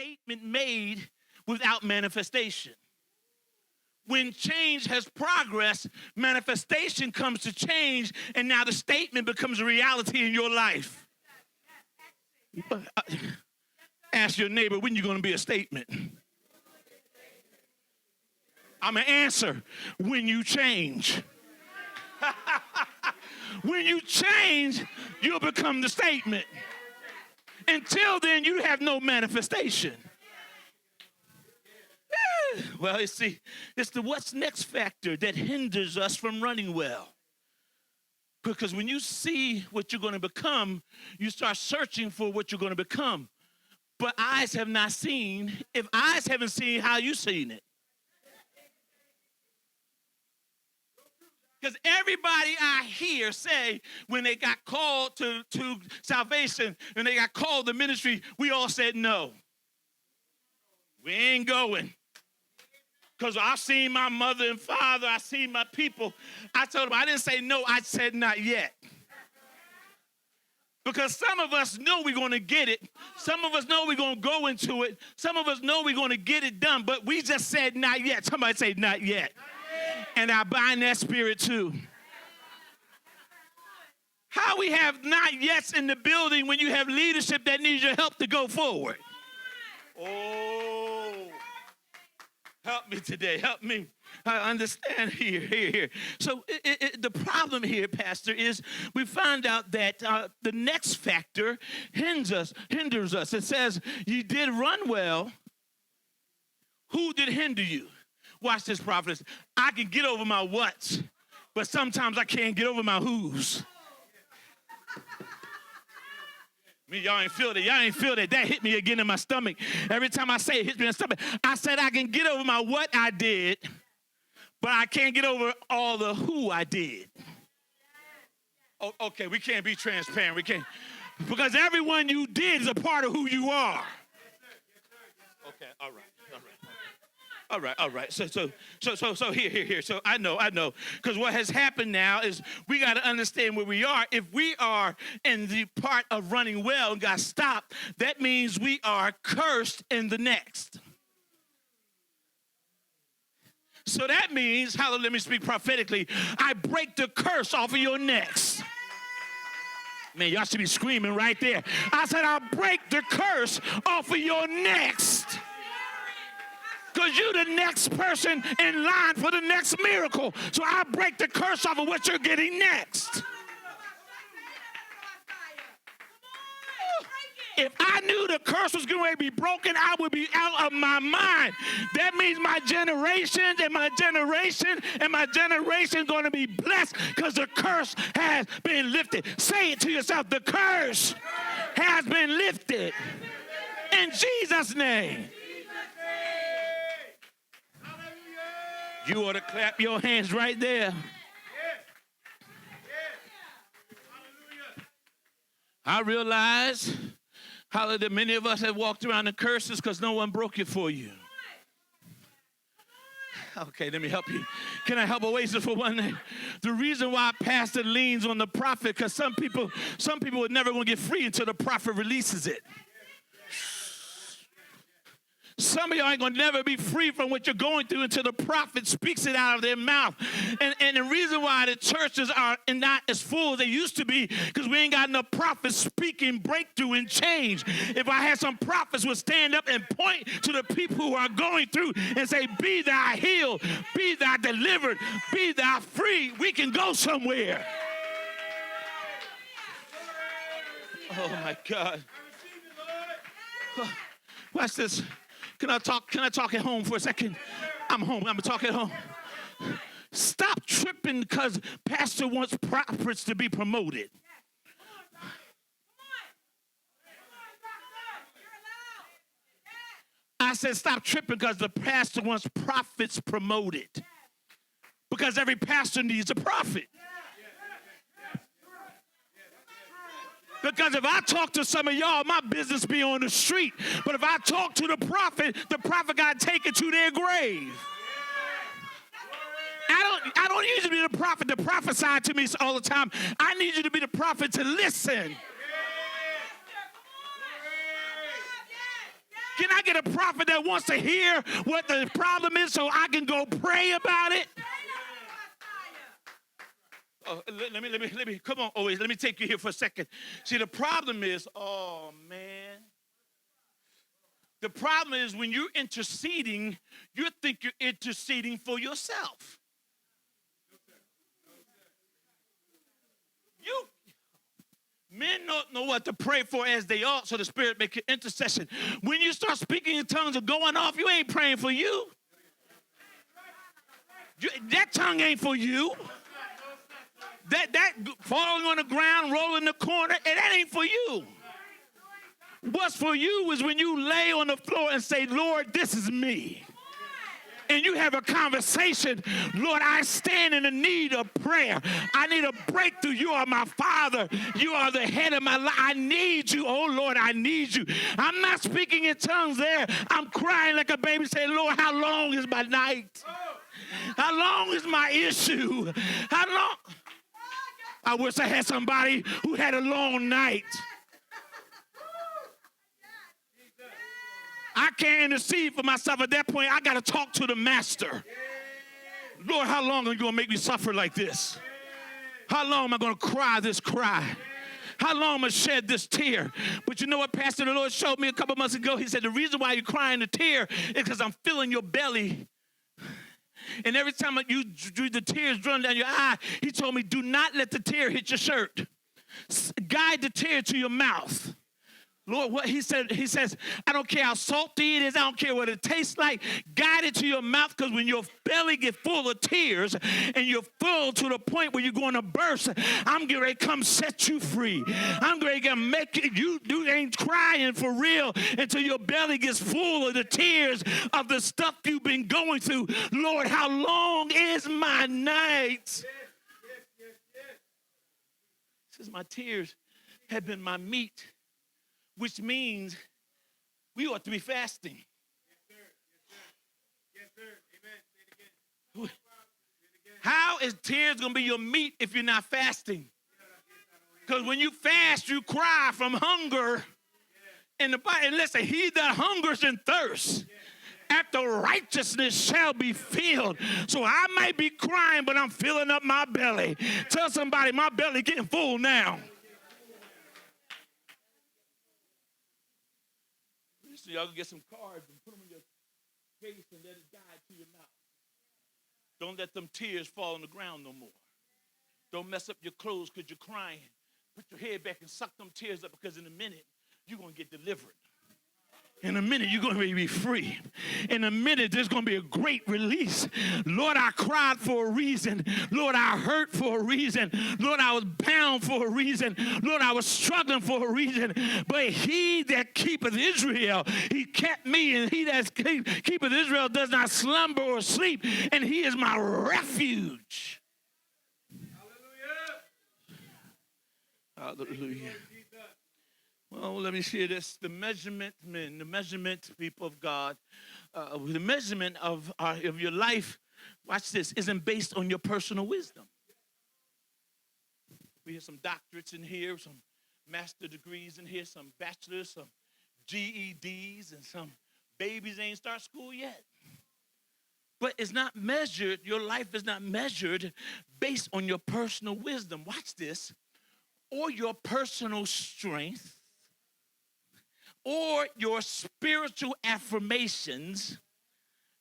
statement made without manifestation. When change has progressed, manifestation comes to change, and now the statement becomes a reality in your life. Ask your neighbor, when you going to be a statement? I'm an answer. When you change. When you change, you'll become the statement. Until then, you have no manifestation. Well, it's the what's next factor that hinders us from running well. Because when you see what you're going to become, you start searching for what you're going to become. But eyes have not seen. If eyes haven't seen, how you seen it? Because everybody I hear say when they got called to salvation, when they got called to ministry, we all said no. We ain't going. Because I seen my mother and father, I seen my people. I told them, I didn't say no, I said not yet. Because some of us know we're going to get it. Some of us know we're going to go into it. Some of us know we're going to get it done, but we just said not yet. Somebody say not yet. And I bind that spirit too. How we have not yets in the building when you have leadership that needs your help to go forward? Oh, help me today. Help me. I understand here. So the problem here, Pastor, is we find out that the next factor hinders us. It says, you did run well. Who did hinder you? Watch this, prophetess. I can get over my whats, but sometimes I can't get over my who's. Y'all ain't feel that. Y'all ain't feel that. That hit me again in my stomach. Every time I say it hits me in the stomach. I said I can get over my what I did, but I can't get over all the who I did. Oh, okay, we can't be transparent. We can't. Because everyone you did is a part of who you are. Okay, all right. All right. So here. So I know. Because what has happened now is we got to understand where we are. If we are in the part of running well and got stopped, that means we are cursed in the next. So that means, hallelujah, let me speak prophetically, I break the curse off of your necks. Man, y'all should be screaming right there. I said, I break the curse off of your necks. Because you're the next person in line for the next miracle. So I break the curse off of what you're getting next. If I knew the curse was going to be broken, I would be out of my mind. That means my generation and my generation going to be blessed because the curse has been lifted. Say it to yourself. The curse has been lifted. In Jesus' name. You ought to clap your hands right there. I realize, hallelujah, many of us have walked around in curses because no one broke it for you. Okay, let me help you. Can I help Oasis for one day? The reason why Pastor leans on the prophet, because some people are never going to get free until the prophet releases it. Some of y'all ain't going to never be free from what you're going through until the prophet speaks it out of their mouth. And the reason why the churches are not as full as they used to be, because we ain't got enough prophets speaking breakthrough and change. If I had some prophets would stand up and point to the people who are going through and say, be thou healed, be thou delivered, be thou free, we can go somewhere. Oh, my God. Watch this. Can I talk at home for a second? I'm home. I'm going to talk at home. Stop tripping because pastor wants prophets to be promoted. I said stop tripping because the pastor wants prophets promoted. Because every pastor needs a prophet. Because if I talk to some of y'all, my business be on the street. But if I talk to the prophet got to take it to their grave. I don't need you to be the prophet to prophesy to me all the time. I need you to be the prophet to listen. Can I get a prophet that wants to hear what the problem is so I can go pray about it? Oh, let me, come on, always, let me take you here for a second. See, the problem is, oh, man. The problem is when you're interceding, you think you're interceding for yourself. Men don't know what to pray for as they ought, so the Spirit make an intercession. When you start speaking in tongues and going off, you ain't praying for you. That tongue ain't for you. That falling on the ground, rolling the corner, and that ain't for you. What's for you is when you lay on the floor and say, Lord, this is me. And you have a conversation, Lord, I stand in the need of prayer. I need a breakthrough. You are my Father. You are the head of my life. I need you. Oh, Lord, I need you. I'm not speaking in tongues there. I'm crying like a baby saying, Lord, how long is my night? How long is my issue? How long? I wish I had somebody who had a long night. I can't intercede for myself. At that point, I got to talk to the master. Lord, how long are you going to make me suffer like this? How long am I going to cry this cry? How long am I going to shed this tear? But you know what Pastor the Lord showed me a couple months ago? He said, the reason why you're crying the tear is because I'm feeling your belly. And every time the tears run down your eye, he told me, do not let the tear hit your shirt. Guide the tear to your mouth. Lord, what he says, I don't care how salty it is. I don't care what it tastes like. Guide it to your mouth, because when your belly gets full of tears and you're full to the point where you're going to burst, I'm getting ready to come set you free. I'm going to make it, you ain't crying for real until your belly gets full of the tears of the stuff you've been going through. Lord, how long is my night? He says, my tears have been my meat. Which means we ought to be fasting. Yes, sir. Yes, sir. Yes, sir. Amen. Say it again. How is tears going to be your meat if you're not fasting? Because when you fast, you cry from hunger. And listen, he that hungers and thirsts after righteousness shall be filled. So I might be crying, but I'm filling up my belly. Tell somebody, my belly getting full now. So y'all can get some cards and put them in your face and let it guide to your mouth. Don't let them tears fall on the ground no more. Don't mess up your clothes because you're crying. Put your head back and suck them tears up, because in a minute, you're going to get delivered. In a minute, you're going to be free. In a minute, there's going to be a great release. Lord, I cried for a reason. Lord, I hurt for a reason. Lord, I was bound for a reason. Lord, I was struggling for a reason. But he that keepeth Israel, he kept me. And he that keepeth Israel does not slumber or sleep. And he is my refuge. Hallelujah. Hallelujah. Well, let me share this. The measurement, men, the measurement, people of God, the measurement of your life, watch this, isn't based on your personal wisdom. We have some doctorates in here, some master degrees in here, some bachelors, some GEDs, and some babies ain't start school yet. But it's not measured, your life is not measured based on your personal wisdom. Watch this. Or your personal strength, or your spiritual affirmations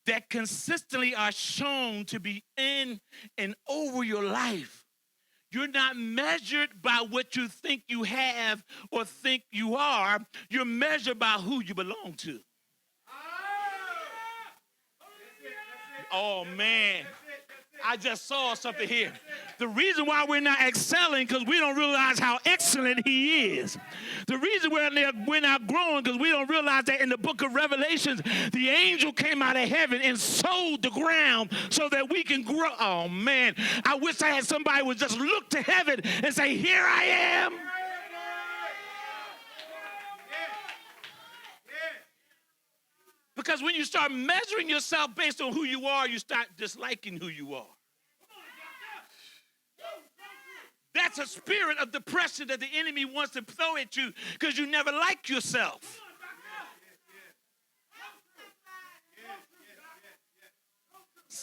that consistently are shown to be in and over your life. You're not measured by what you think you have or think you are. You're measured by who you belong to. Oh, man. I just saw something here. The reason why we're not excelling because we don't realize how excellent he is. The reason we're not growing because we don't realize that in the book of Revelations, the angel came out of heaven and sowed the ground so that we can grow. Oh, man. I wish I had somebody who would just look to heaven and say, here I am. Because when you start measuring yourself based on who you are, you start disliking who you are. That's a spirit of depression that the enemy wants to throw at you because you never like yourself.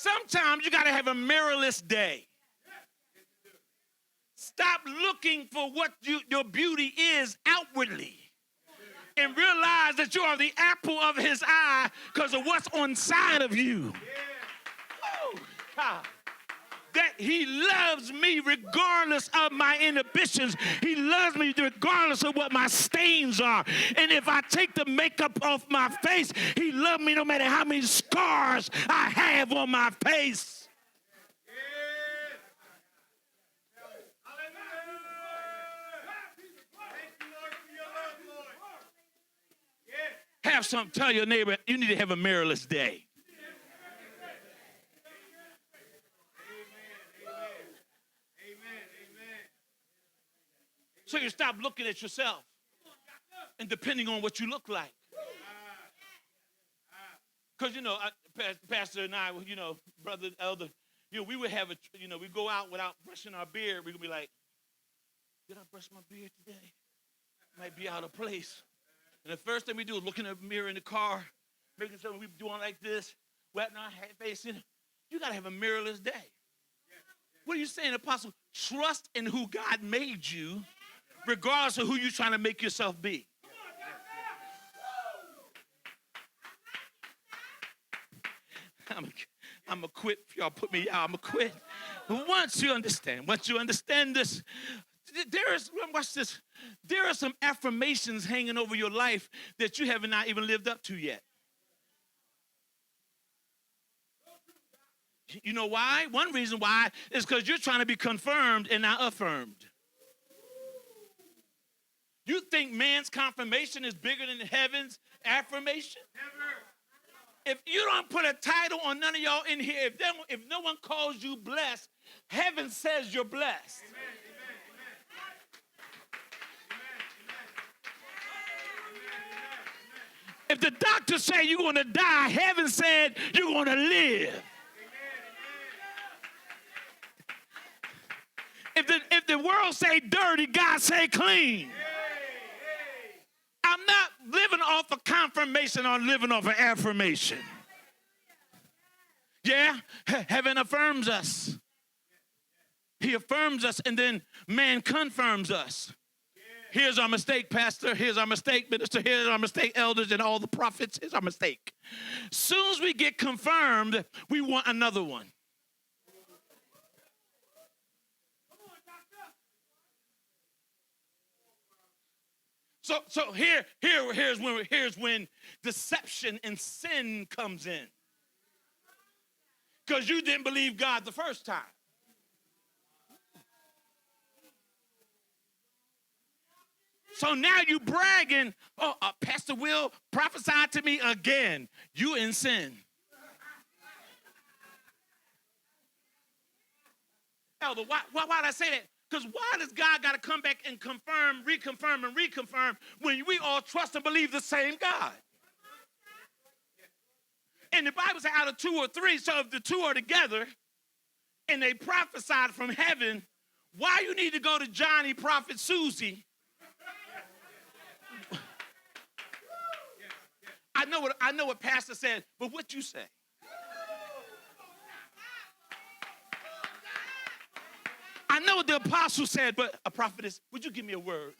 Sometimes you got to have a mirrorless day. Stop looking for what your beauty is outwardly and realize that you are the apple of his eye because of what's on side of you. Oh, God. That he loves me regardless of my inhibitions. He loves me regardless of what my stains are. And if I take the makeup off my face, he loves me no matter how many scars I have on my face. Have some, tell your neighbor, you need to have a mirrorless day. So you stop looking at yourself and depending on what you look like. Because, Pastor and I, brother, elder, we would have we go out without brushing our beard. We would be like, did I brush my beard today? Might be out of place. And the first thing we do is look in the mirror in the car, making sure we're doing like this, wetting our face. You got to have a mirrorless day. What are you saying, Apostle? Trust in who God made you, regardless of who you're trying to make yourself be. I'm going to quit. If y'all put me out, I'm going to quit. But once you understand this, watch this. There are some affirmations hanging over your life that you have not even lived up to yet. You know why? One reason why is because you're trying to be confirmed and not affirmed. You think man's confirmation is bigger than heaven's affirmation? Never. If you don't put a title on none of y'all in here, if no one calls you blessed, heaven says you're blessed. Amen. If the doctor say you're going to die, heaven said you're going to live. If the world say dirty, God say clean. I'm not living off of confirmation, I'm living off of affirmation. Yeah, heaven affirms us. He affirms us, and then man confirms us. Here's our mistake, pastor. Here's our mistake, minister. Here's our mistake, elders, and all the prophets. Here's our mistake. Soon as we get confirmed, we want another one. So here's when deception and sin comes in. Because you didn't believe God the first time. So now you bragging, Pastor Will prophesied to me again. You in sin. Elder, why did I say that? Because why does God got to come back and confirm, reconfirm when we all trust and believe the same God? And the Bible says out of two or three, so if the two are together and they prophesied from heaven, why you need to go to Johnny, Prophet Susie? I know what Pastor said, but what you say? I know what the apostle said, but a prophetess, would you give me a word?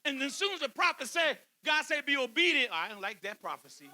And then as soon as the prophet said, God said be obedient. I don't like that prophecy.